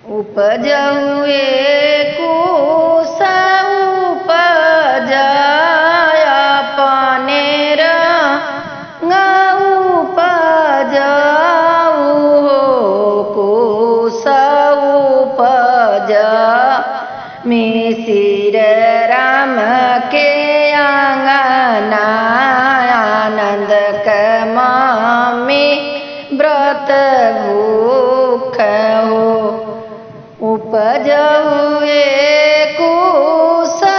उपजहुए कुसा उपजाया पानेर उपजाऊ हो कुसा उपजा मिसिर राम के आंगना आनंद कमामी व्रत भूख हो उपजहुए कुसा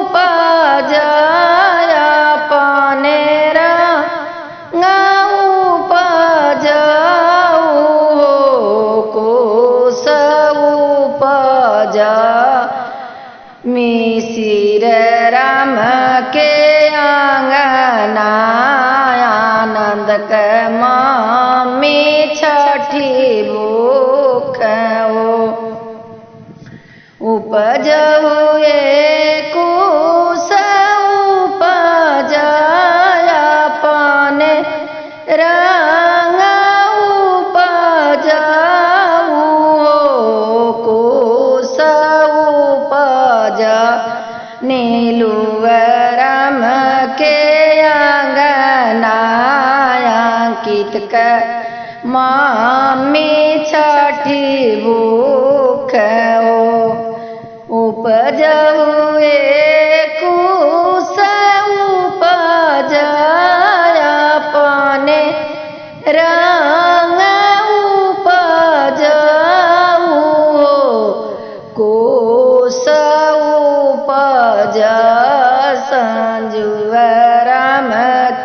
उपजाया पानेर उपजाऊ हो कुसा उपजा मिसिर राम के आंगना आनंद कमामी छठी भूख हो उपजहुए कुसा उपजाया पानेर उपजाऊ हो कुसा उपजा नीलुवरम के आंगना अंकित मामी छठी भूख हो उपजहुए कुसा उपजाया पानेर उपजाऊ हो कुसा उपजा संजुवरम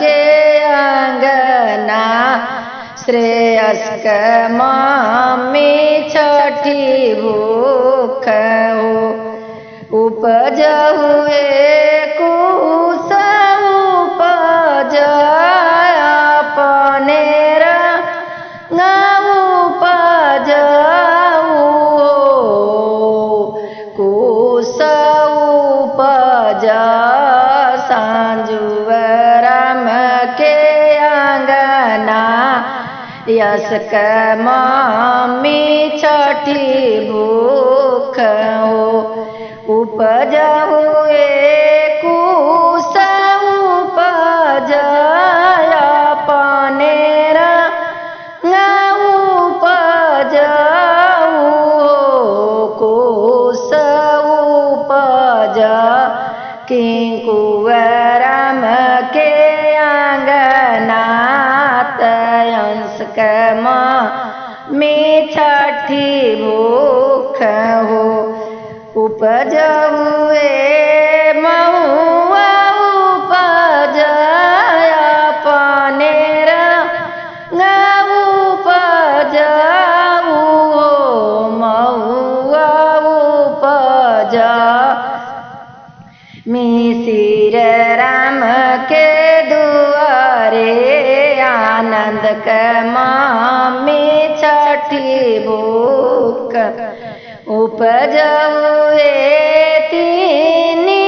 के आंगना श्रेयस्क मामी छठी भूख हो उपजहुए कुसा उपजाया पानेर उपजाऊ हो कुसा उपजा संजुवरम के आंगना यस्क मामी छठी भूख हो उपजहुए कुसा उपजाया पानेर उपजाऊ हो कुसा उपजा किंकुवरम के आंगना तयंस मामी छठी भूख हो उपजहुए महुआ उपजाया पानेर उपजाऊ हो महुआ उपजा मिसिर राम के दुआरे आनंद कमामी छठी भूख उपजहुए तीनी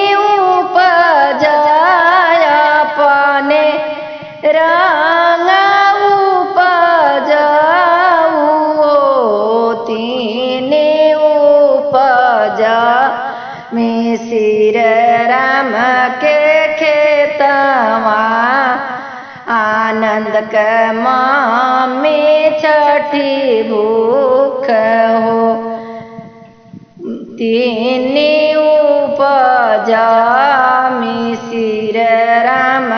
उपजाया पानेर उपजाऊ हो तीनी उपजा मिसिर राम के खेतवा आनंद कमामी छठी भूख हो तीनी उपजा मिसिर राम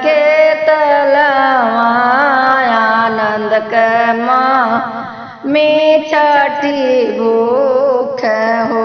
के तलवा आनंद कमामी छठी भूख हो।